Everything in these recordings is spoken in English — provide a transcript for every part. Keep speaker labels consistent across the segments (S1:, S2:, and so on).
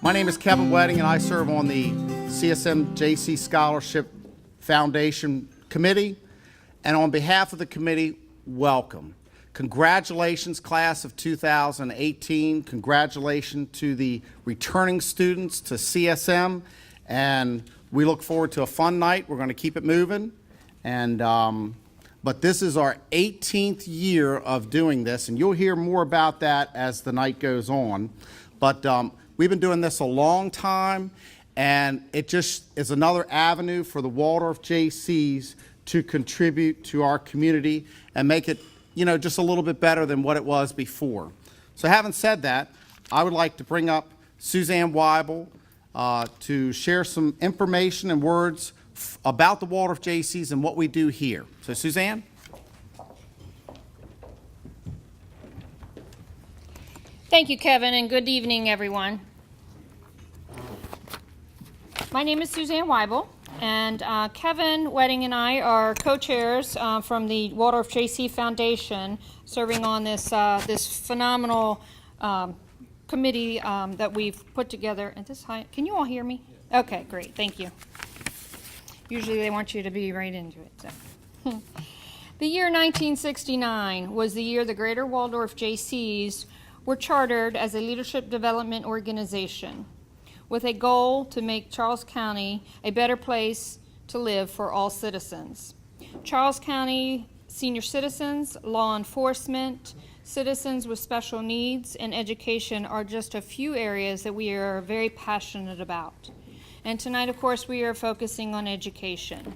S1: My name is Kevin Wedding, and I serve on the CSM Jaycees Scholarship Foundation Committee. And on behalf of the committee, welcome. Congratulations, class of 2018. Congratulations to the returning students to CSM. And we look forward to a fun night. We're going to keep it moving. And but this is our 18th year of doing this, and you'll hear more about that as the night goes on. But we've been doing this a long time, and it just is another avenue for the Waldorf Jaycees to contribute to our community and make it, just a little bit better than what it was before. So having said that, I would like to bring up Suzanne Weibel to share some information and words about the Waldorf Jaycees and what we do here. So Suzanne?
S2: Thank you, Kevin, and good evening, everyone. My name is Suzanne Weibel, and Kevin Wedding and I are co-chairs from the Waldorf Jaycee Foundation, serving on this phenomenal committee that we've put together. And this high, can you all hear me? Okay, great, thank you. Usually they want you to be right into it. So. The year 1969 was the year the Greater Waldorf Jaycees were chartered as a leadership development organization with a goal to make Charles County a better place to live for all citizens. Charles County senior citizens, law enforcement, citizens with special needs, and education are just a few areas that we are very passionate about. And tonight, of course, we are focusing on education.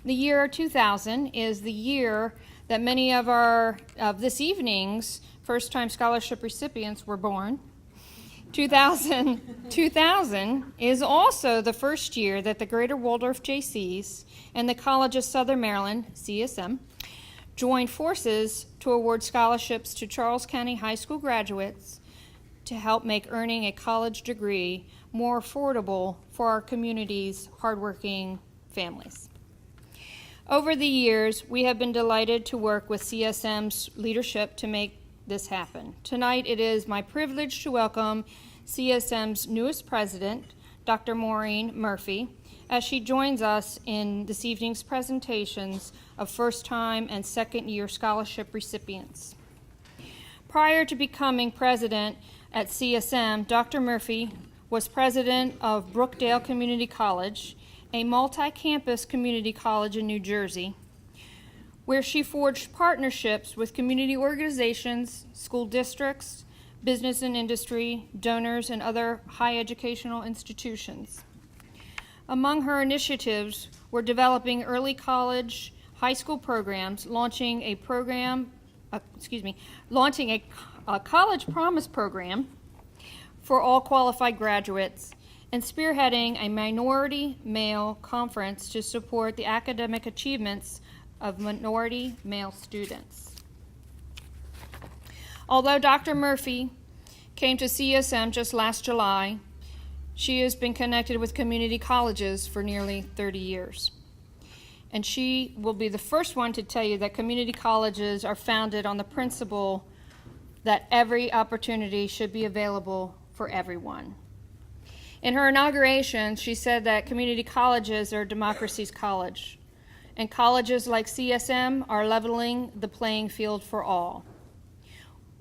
S2: The year 2000 is the year that many of this evening's first-time scholarship recipients were born. 2000 is also the first year that the Greater Waldorf Jaycees and the College of Southern Maryland, CSM, joined forces to award scholarships to Charles County High School graduates to help make earning a college degree more affordable for our community's hardworking families. Over the years, we have been delighted to work with CSM's leadership to make this happen. Tonight, it is my privilege to welcome CSM's newest president, Dr. Maureen Murphy, as she joins us in this evening's presentations of first-time and second-year scholarship recipients. Prior to becoming president at CSM, Dr. Murphy was president of Brookdale Community College, a multi-campus community college in New Jersey, where she forged partnerships with community organizations, school districts, business and industry, donors, and other higher educational institutions. Among her initiatives were developing early college, high school programs, launching a college promise program for all qualified graduates, and spearheading a minority male conference to support the academic achievements of minority male students. Although Dr. Murphy came to CSM just last July, she has been connected with community colleges for nearly 30 years. And she will be the first one to tell you that community colleges are founded on the principle that every opportunity should be available for everyone. In her inauguration, she said that community colleges are democracy's college, and colleges like CSM are leveling the playing field for all.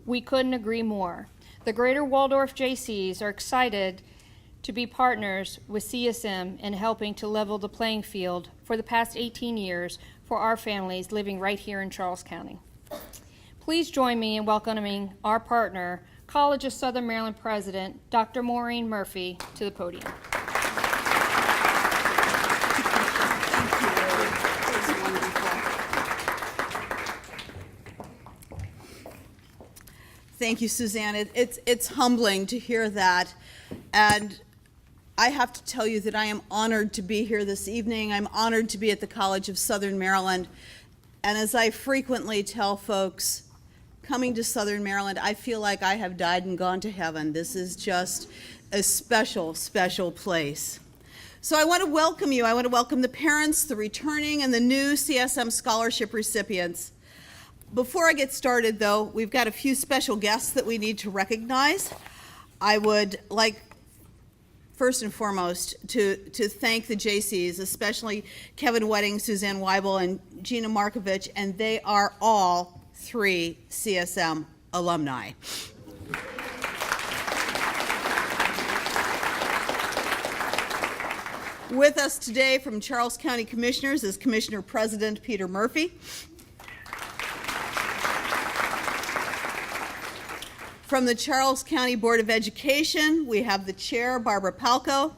S2: We couldn't agree more. The Greater Waldorf Jaycees are excited to be partners with CSM in helping to level the playing field for the past 18 years for our families living right here in Charles County. Please join me in welcoming our partner, College of Southern Maryland President, Dr. Maureen Murphy, to the podium.
S3: Thank you, Suzanne. It's humbling to hear that, and I have to tell you that I am honored to be here this evening. I'm honored to be at the College of Southern Maryland, and as I frequently tell folks, coming to Southern Maryland, I feel like I have died and gone to heaven. This is just a special, special place. So I want to welcome you. I want to welcome the parents, the returning, and the new CSM scholarship recipients. Before I get started, though, we've got a few special guests that we need to recognize. I would like, first and foremost, to thank the Jaycees, especially Kevin Wedding, Suzanne Weibel, and Gina Markovich, and they are all 3 CSM alumni. With us today from Charles County Commissioners is Commissioner President Peter Murphy. From the Charles County Board of Education, we have the Chair, Barbara Palco,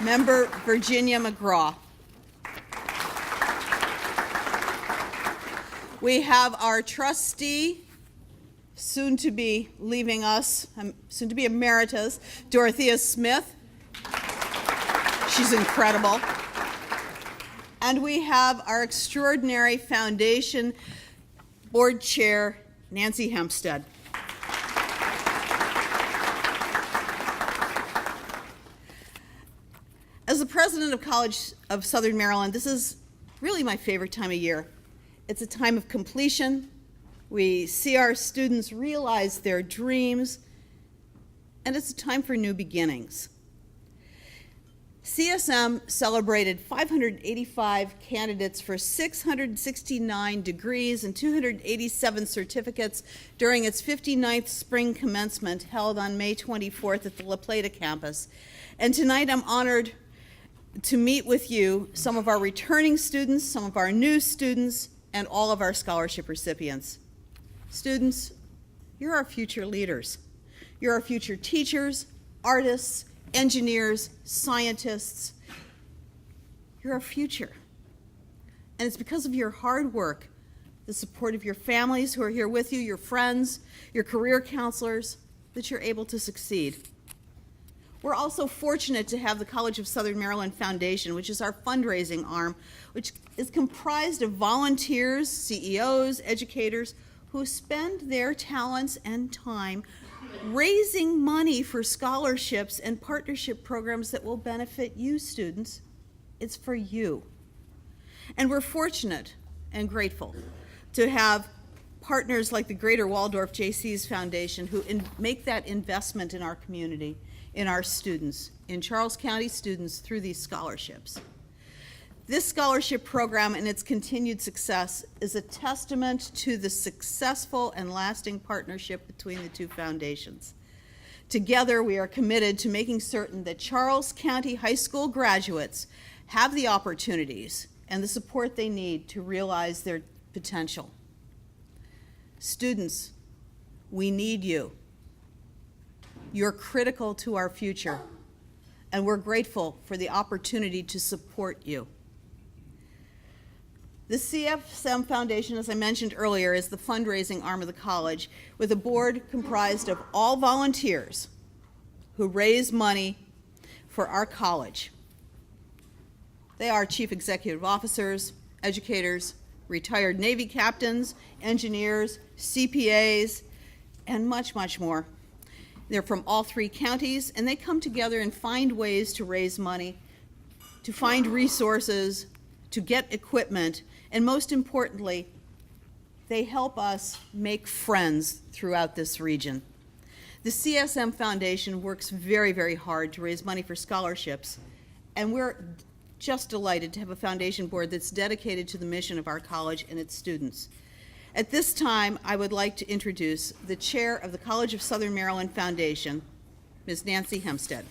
S3: Member Virginia McGraw. We have our trustee, soon to be leaving us, soon to be emeritus, Dorothea Smith. She's incredible. And we have our extraordinary foundation board chair, Nancy Hempstead. As the president of College of Southern Maryland, this is really my favorite time of year. It's a time of completion. We see our students realize their dreams, and it's a time for new beginnings. CSM celebrated 585 candidates for 669 degrees and 287 certificates during its 59th spring commencement held on May 24th at the La Plata campus. And tonight I'm honored to meet with you, some of our returning students, some of our new students, and all of our scholarship recipients. Students, you're our future leaders. You're our future teachers, artists, engineers, scientists. You're our future. And it's because of your hard work, the support of your families who are here with you, your friends, your career counselors, that you're able to succeed. We're also fortunate to have the College of Southern Maryland Foundation, which is our fundraising arm, which is comprised of volunteers, CEOs, educators, who spend their talents and time raising money for scholarships and partnership programs that will benefit you students. It's for you. And we're fortunate and grateful to have partners like the Greater Waldorf Jaycees Foundation who make that investment in our community, in our students, in Charles County students through these scholarships. This scholarship program and its continued success is a testament to the successful and lasting partnership between the two foundations. Together, we are committed to making certain that Charles County High School graduates have the opportunities and the support they need to realize their potential. Students, we need you. You're critical to our future, and we're grateful for the opportunity to support you. The CSM Foundation, as I mentioned earlier, is the fundraising arm of the college with a board comprised of all volunteers who raise money for our college. They are chief executive officers, educators, retired Navy captains, engineers, CPAs, and much, much more. They're from all 3 counties, and they come together and find ways to raise money, to find resources, to get equipment, and most importantly, they help us make friends throughout this region. The CSM Foundation works very, very hard to raise money for scholarships, and we're just delighted to have a foundation board that's dedicated to the mission of our college and its students. At this time, I would like to introduce the chair of the College of Southern Maryland Foundation, Ms. Nancy Hempstead.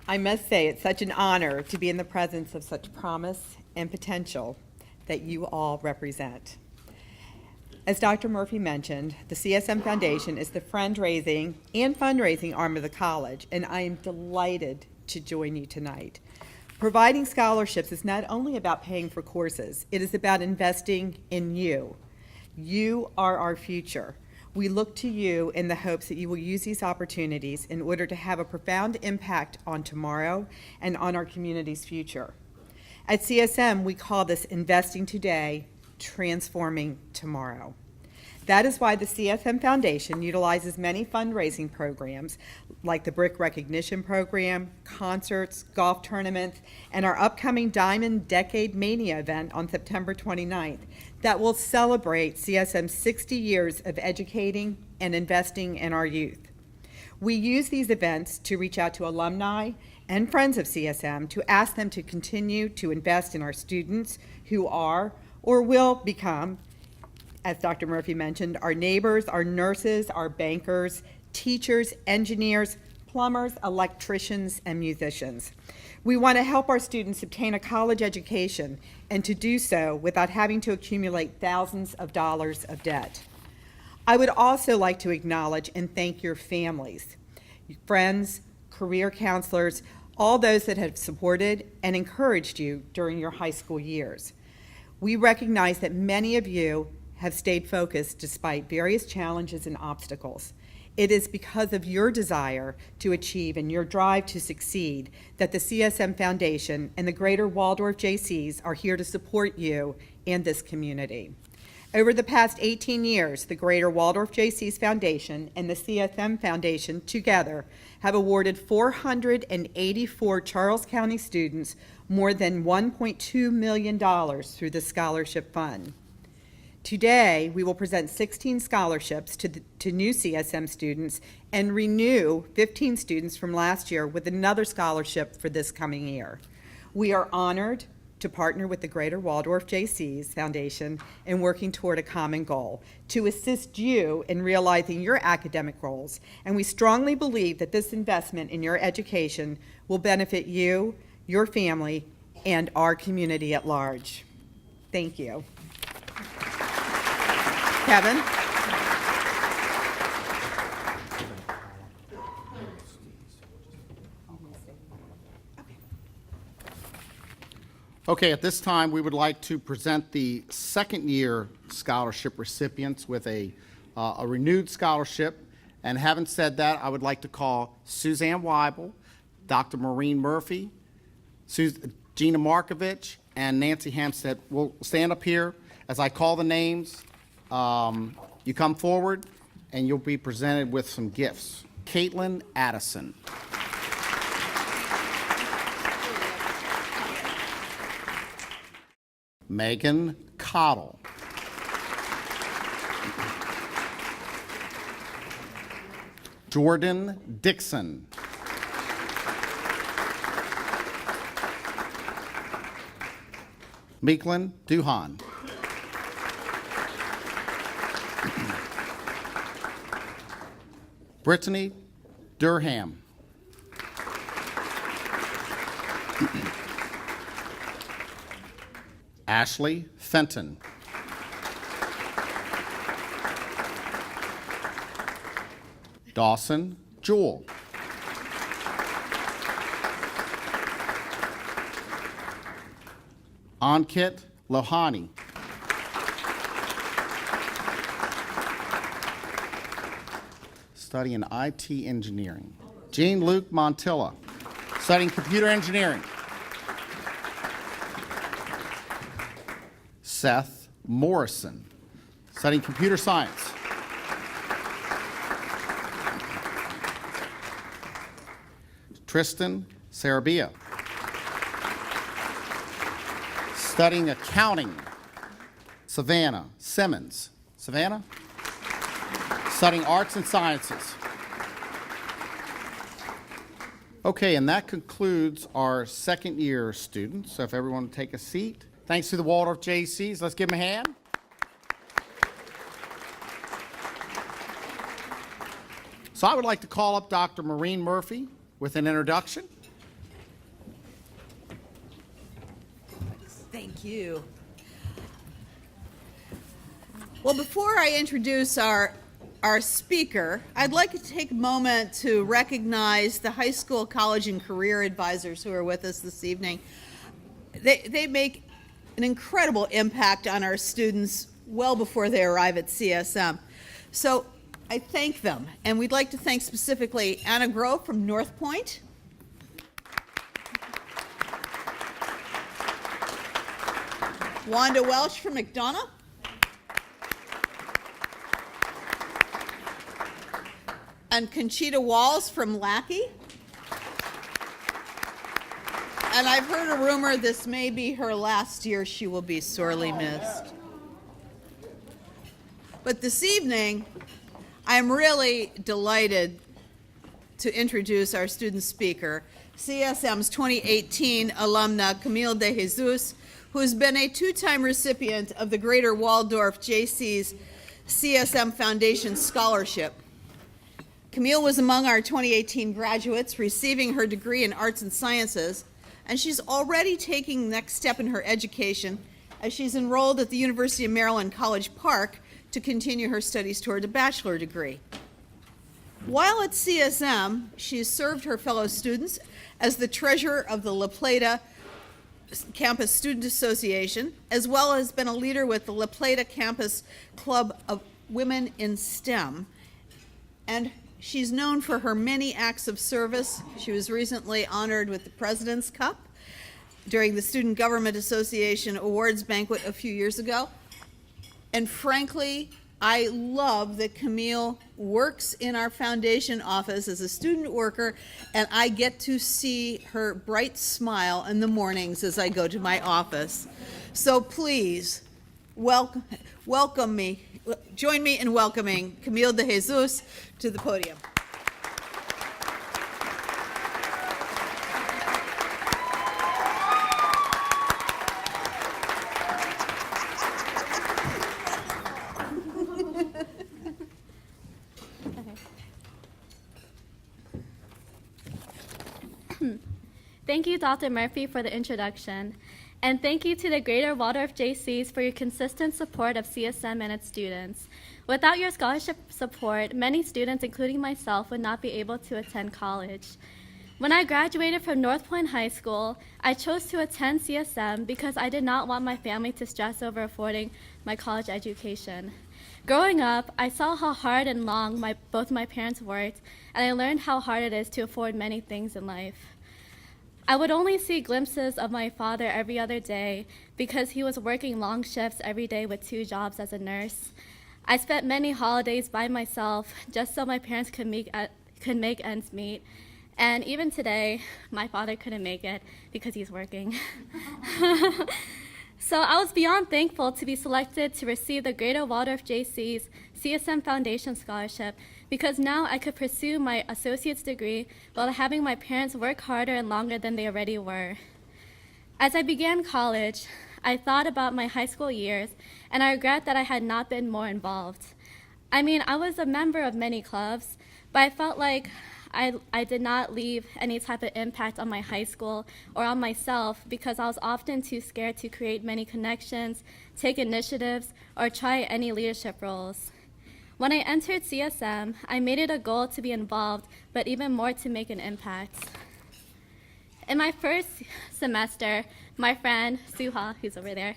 S4: I must say it's such an honor to be in the presence of such promise and potential that you all represent. As Dr. Murphy mentioned, the CSM Foundation is the fundraising arm of the college, and I am delighted to join you tonight. Providing scholarships is not only about paying for courses, it is about investing in you. You are our future. We look to you in the hopes that you will use these opportunities in order to have a profound impact on tomorrow and on our community's future. At CSM, we call this investing today, transforming tomorrow. That is why the CSM Foundation utilizes many fundraising programs like the Brick Recognition Program, concerts, golf tournaments, and our upcoming Diamond Decade Mania event on September 29th that will celebrate CSM's 60 years of educating and investing in our youth. We use these events to reach out to alumni and friends of CSM to ask them to continue to invest in our students who are or will become, as Dr. Murphy mentioned, our neighbors, our nurses, our bankers, teachers, engineers, plumbers, electricians, and musicians. We want to help our students obtain a college education and to do so without having to accumulate thousands of dollars of debt. I would also like to acknowledge and thank your families, friends, career counselors, all those that have supported and encouraged you during your high school years. We recognize that many of you have stayed focused despite various challenges and obstacles. It is because of your desire to achieve and your drive to succeed that the CSM Foundation and the Greater Waldorf Jaycees are here to support you and this community. Over the past 18 years, the Greater Waldorf Jaycees Foundation and the CSM Foundation together have awarded 484 Charles County students more than $1.2 million through the Scholarship Fund. Today, we will present 16 scholarships to new CSM students and renew 15 students from last year with another scholarship for this coming year. We are honored to partner with the Greater Waldorf Jaycees Foundation in working toward a common goal, to assist you in realizing your academic goals, and we strongly believe that this investment in your education will benefit you, your family, and our community at large. Thank you. Kevin?
S1: Okay, at this time, we would like to present the second-year scholarship recipients with a renewed scholarship. And having said that, I would like to call Suzanne Weibel, Dr. Maureen Murphy, Gina Markovich, and Nancy Hampstead. We'll stand up here as I call the names. You come forward, and you'll be presented with some gifts. Caitlin Addison. Megan Cottle. Jordan Dixon. Meeklin Duhan. Brittany Durham. Ashley Fenton. Dawson Jewell. Ankit Lohani. Studying IT engineering. Jean-Luc Montilla, studying computer engineering. Seth Morrison, studying computer science. Tristan Sarabia, studying accounting. Savannah Simmons. Savannah? Studying arts and sciences. Okay, and that concludes our second year students. So if everyone would take a seat. Thanks to the Waldorf Jaycees. Let's give them a hand. So I would like to call up Dr. Maureen Murphy with an introduction.
S3: Thank you. Well, before I introduce our speaker, I'd like to take a moment to recognize the high school, college, and career advisors who are with us this evening. They make an incredible impact on our students well before they arrive at CSM. So I thank them, and we'd like to thank specifically Anna Grove from North Point, Wanda Welch from McDonough, And Conchita Walls from Lackey. And I've heard a rumor this may be her last year. She will be sorely missed. But this evening, I'm really delighted to introduce our student speaker, CSM's 2018 alumna, Camille De Jesus, who has been a two-time recipient of the Greater Waldorf Jaycees CSM Foundation Scholarship. Camille was among our 2018 graduates, receiving her degree in Arts and Sciences, and she's already taking the next step in her education as she's enrolled at the University of Maryland College Park to continue her studies toward a bachelor degree. While at CSM, she has served her fellow students as the treasurer of the La Plata Campus Student Association, as well as been a leader with the La Plata Campus Club of Women in STEM. And she's known for her many acts of service. She was recently honored with the President's Cup during the Student Government Association Awards banquet a few years ago. And frankly, I love that Camille works in our foundation office as a student worker, and I get to see her bright smile in the mornings as I go to my office. So please, welcome me. Join me in welcoming Camille De Jesus to the podium.
S5: Thank you, Dr. Murphy, for the introduction. And thank you to the Greater Waldorf Jaycees for your consistent support of CSM and its students. Without your scholarship support, many students, including myself, would not be able to attend college. When I graduated from North Point High School, I chose to attend CSM because I did not want my family to stress over affording my college education. Growing up, I saw how hard and long both my parents worked, and I learned how hard it is to afford many things in life. I would only see glimpses of my father every other day because he was working long shifts every day with 2 jobs as a nurse. I spent many holidays by myself just so my parents could make ends meet. And even today, my father couldn't make it because he's working. So I was beyond thankful to be selected to receive the Greater Waldorf Jaycees CSM Foundation Scholarship because now I could pursue my associate's degree while having my parents work harder and longer than they already were. As I began college, I thought about my high school years, and I regret that I had not been more involved. I mean, I was a member of many clubs, but I felt like I did not leave any type of impact on my high school or on myself because I was often too scared to create many connections, take initiatives, or try any leadership roles. When I entered CSM, I made it a goal to be involved, but even more to make an impact. In my first semester, my friend, Suha, who's over there,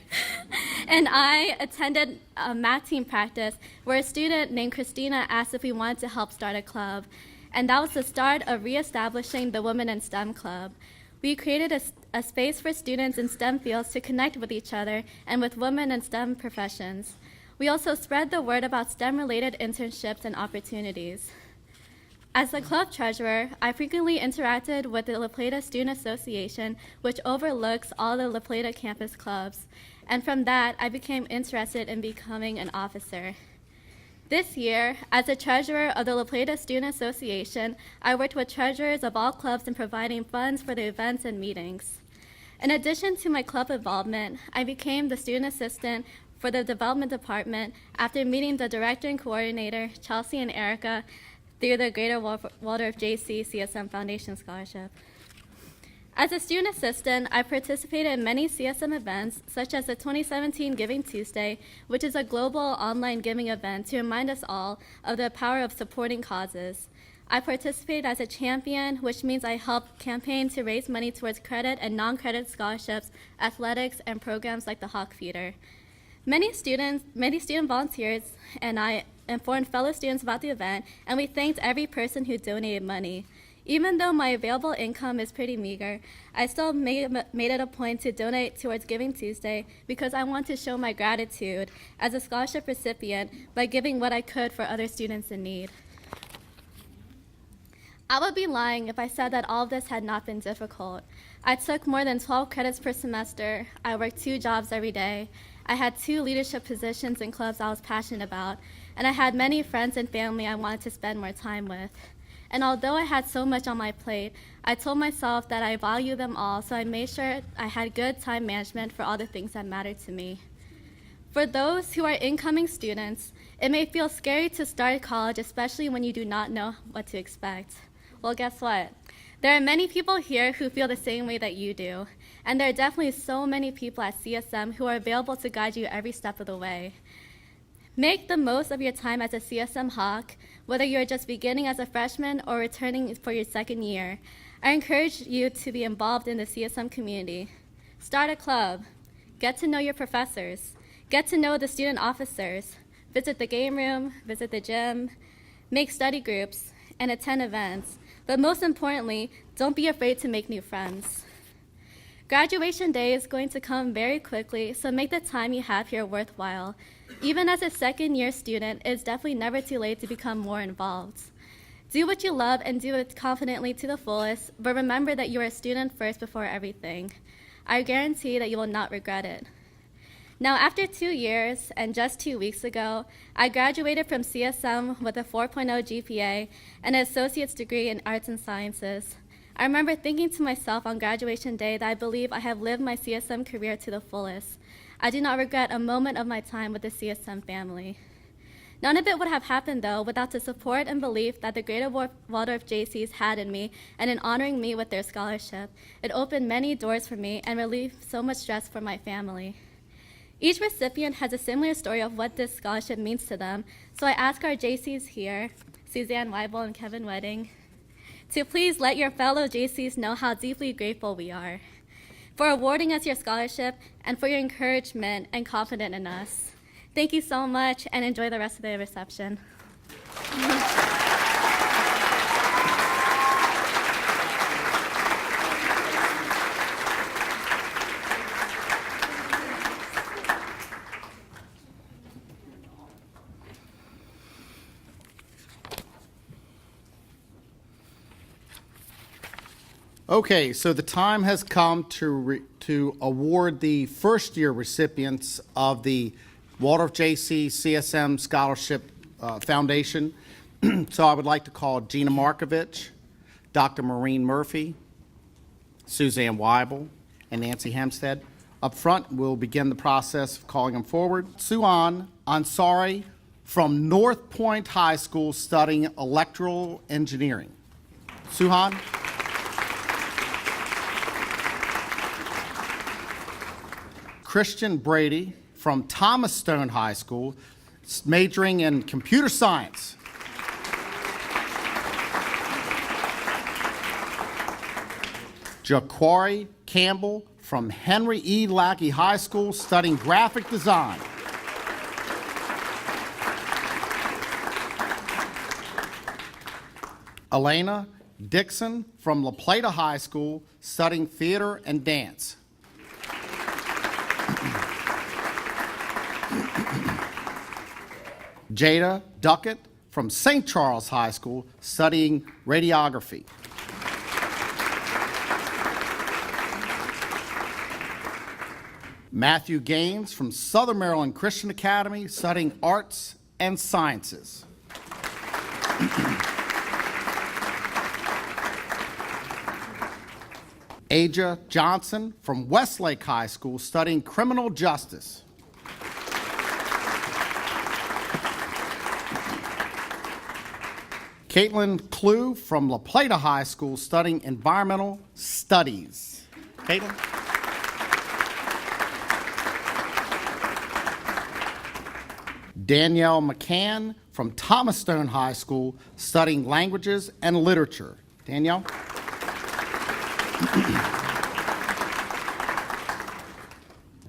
S5: and I attended a math team practice where a student named Christina asked if we wanted to help start a club. And that was the start of reestablishing the Women in STEM Club. We created a space for students in STEM fields to connect with each other and with women in STEM professions. We also spread the word about STEM-related internships and opportunities. As the club treasurer, I frequently interacted with the La Plata Student Association, which overlooks all the La Plata campus clubs. And from that, I became interested in becoming an officer. This year, as the treasurer of the La Plata Student Association, I worked with treasurers of all clubs in providing funds for the events and meetings. In addition to my club involvement, I became the student assistant for the development department after meeting the director and coordinator, Chelsea and Erica, through the Greater Waldorf Jaycees CSM Foundation Scholarship. As a student assistant, I participated in many CSM events, such as the 2017 Giving Tuesday, which is a global online giving event to remind us all of the power of supporting causes. I participated as a champion, which means I helped campaign to raise money towards credit and non-credit scholarships, athletics, and programs like the Hawk Feeder. Many student volunteers and I informed fellow students about the event, and we thanked every person who donated money. Even though my available income is pretty meager, I still made it a point to donate towards Giving Tuesday because I want to show my gratitude as a scholarship recipient by giving what I could for other students in need. I would be lying if I said that all of this had not been difficult. I took more than 12 credits per semester. I worked 2 jobs every day. I had 2 leadership positions in clubs I was passionate about, and I had many friends and family I wanted to spend more time with. And although I had so much on my plate, I told myself that I value them all, so I made sure I had good time management for all the things that mattered to me. For those who are incoming students, it may feel scary to start college, especially when you do not know what to expect. Well, guess what? There are many people here who feel the same way that you do, and there are definitely so many people at CSM who are available to guide you every step of the way. Make the most of your time as a CSM Hawk, whether you're just beginning as a freshman or returning for your second year. I encourage you to be involved in the CSM community. Start a club. Get to know your professors. Get to know the student officers. Visit the game room, visit the gym, make study groups, and attend events. But most importantly, don't be afraid to make new friends. Graduation day is going to come very quickly, so make the time you have here worthwhile. Even as a second-year student, it's definitely never too late to become more involved. Do what you love and do it confidently to the fullest, but remember that you are a student first before everything. I guarantee that you will not regret it. Now, after 2 years and just 2 weeks ago, I graduated from CSM with a 4.0 GPA and an associate's degree in arts and sciences. I remember thinking to myself on graduation day that I believe I have lived my CSM career to the fullest. I do not regret a moment of my time with the CSM family. None of it would have happened, though, without the support and belief that the Greater Waldorf Jaycees had in me and in honoring me with their scholarship. It opened many doors for me and relieved so much stress for my family. Each recipient has a similar story of what this scholarship means to them, so I ask our Jaycees here, Suzanne Weibel and Kevin Wedding, to please let your fellow Jaycees know how deeply grateful we are for awarding us your scholarship and for your encouragement and confidence in us. Thank you so much, and enjoy the rest of the reception.
S1: Okay, so the time has come to award the first-year recipients of the Waldorf Jaycees CSM Scholarship Foundation. So I would like to call Gina Markovich, Dr. Maureen Murphy, Suzanne Weibel, and Nancy Hempstead. Up front, we'll begin the process of calling them forward. Suhan Ansari from North Point High School studying electrical engineering. Suhan. Christian Brady from Thomas Stone High School, majoring in computer science. Jaquari Campbell from Henry E. Lackey High School, studying graphic design. Elena Dixon from La Plata High School, studying theater and dance. Jada Duckett from St. Charles High School, studying radiography. Matthew Gaines from Southern Maryland Christian Academy, studying arts and sciences. Aja Johnson from Westlake High School, studying criminal justice. Caitlin Clue from La Plata High School, studying environmental studies. Caitlin? Danielle McCann from Thomas Stone High School, studying languages and literature. Danielle?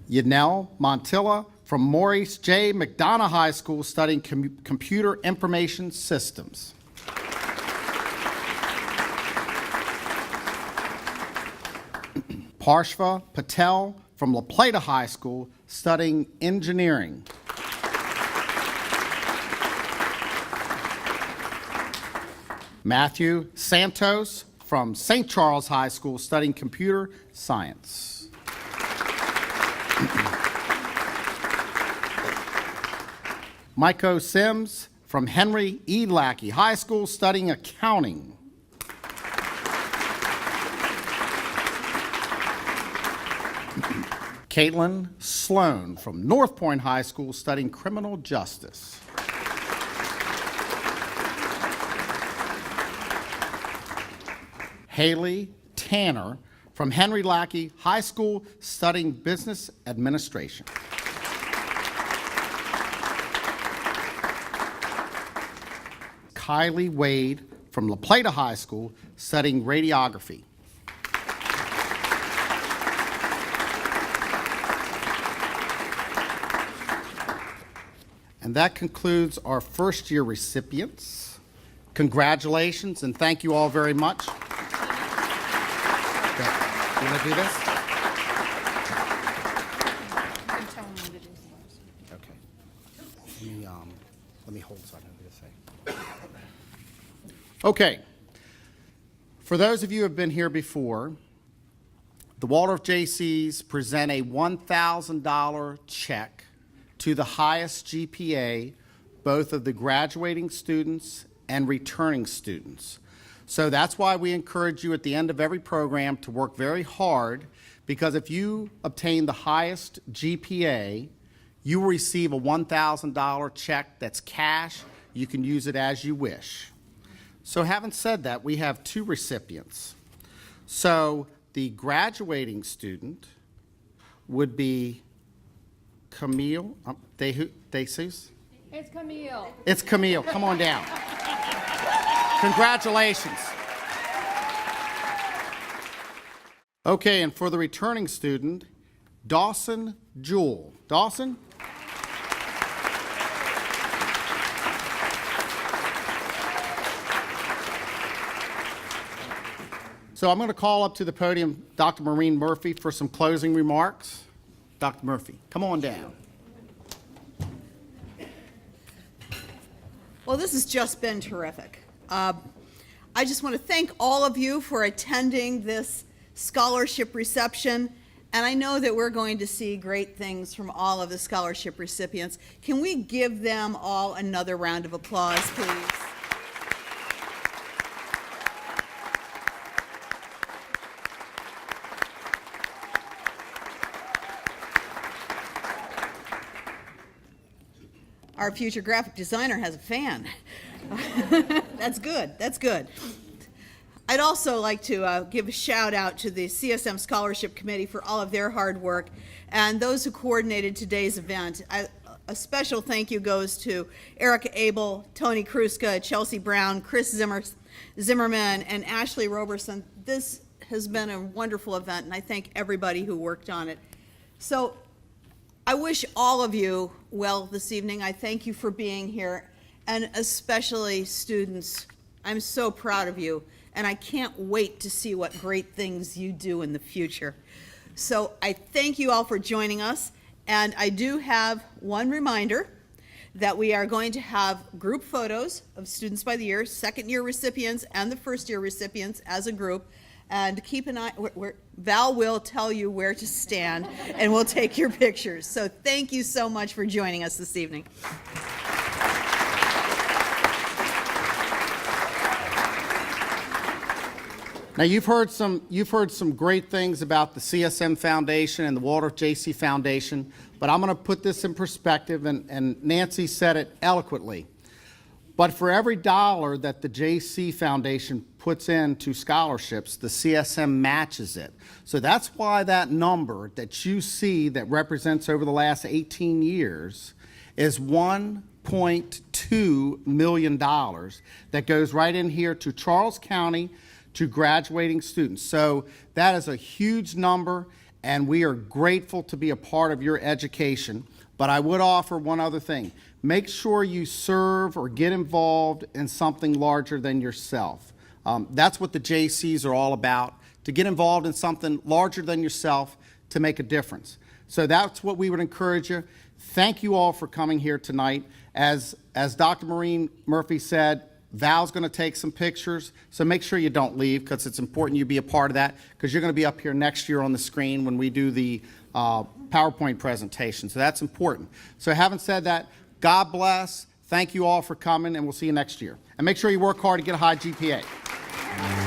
S1: Yanel Montilla from Maurice J. McDonough High School, studying computer information systems. Parshva Patel from La Plata High School, studying engineering. Matthew Santos from St. Charles High School studying computer science. Micah Sims from Henry E. Lackey High School studying accounting. Caitlin Sloan from North Point High School studying criminal justice. Haley Tanner from Henry Lackey High School studying business administration. Kylie Wade from La Plata High School studying radiography. And that concludes our first year recipients. Congratulations and thank you all very much. You want to do this? Okay. Let me hold so I know what to say. Okay. For those of you who have been here before, the Waldorf Jaycees present a $1,000 check to the highest GPA, both of the graduating students and returning students. So that's why we encourage you at the end of every program to work very hard, because if you obtain the highest GPA, you will receive a $1,000 check that's cash. You can use it as you wish. So having said that, we have two recipients. So the graduating student would be Camille, Jaycees?
S2: It's Camille.
S1: It's Camille. Come on down. Congratulations. Okay, and for the returning student, Dawson Jewell. Dawson? So I'm going to call up to the podium Dr. Maureen Murphy for some closing remarks. Dr. Murphy, come on down.
S3: Well, this has just been terrific. I just want to thank all of you for attending this scholarship reception, and I know that we're going to see great things from all of the scholarship recipients. Can we give them all another round of applause, please? Our future graphic designer has a fan. That's good. That's good. I'd also like to give a shout out to the CSM Scholarship Committee for all of their hard work and those who coordinated today's event. A special thank you goes to Erica Abel, Tony Kruska, Chelsea Brown, Chris Zimmerman, and Ashley Roberson. This has been a wonderful event, and I thank everybody who worked on it. So I wish all of you well this evening. I thank you for being here, and especially students. I'm so proud of you, and I can't wait to see what great things you do in the future. So I thank you all for joining us, and I do have one reminder that we are going to have group photos of students by the year, second-year recipients and the first-year recipients as a group. And keep an eye, Val will tell you where to stand, and we'll take your pictures. So thank you so much for joining us this evening.
S1: Now you've heard some great things about the CSM Foundation and the Waldorf Jaycee Foundation, but I'm going to put this in perspective, and Nancy said it eloquently. But for every dollar that the JC Foundation puts into scholarships, the CSM matches it. So that's why that number that you see that represents over the last 18 years is $1.2 million that goes right in here to Charles County to graduating students. So that is a huge number, and we are grateful to be a part of your education. But I would offer one other thing. Make sure you serve or get involved in something larger than yourself. That's what the JCs are all about, to get involved in something larger than yourself to make a difference. So that's what we would encourage you. Thank you all for coming here tonight. As Dr. Maureen Murphy said, Val's going to take some pictures, so make sure you don't leave because it's important you be a part of that because you're going to be up here next year on the screen when we do the PowerPoint presentation. So that's important. So having said that, God bless. Thank you all for coming, and we'll see you next year. And make sure you work hard to get a high GPA.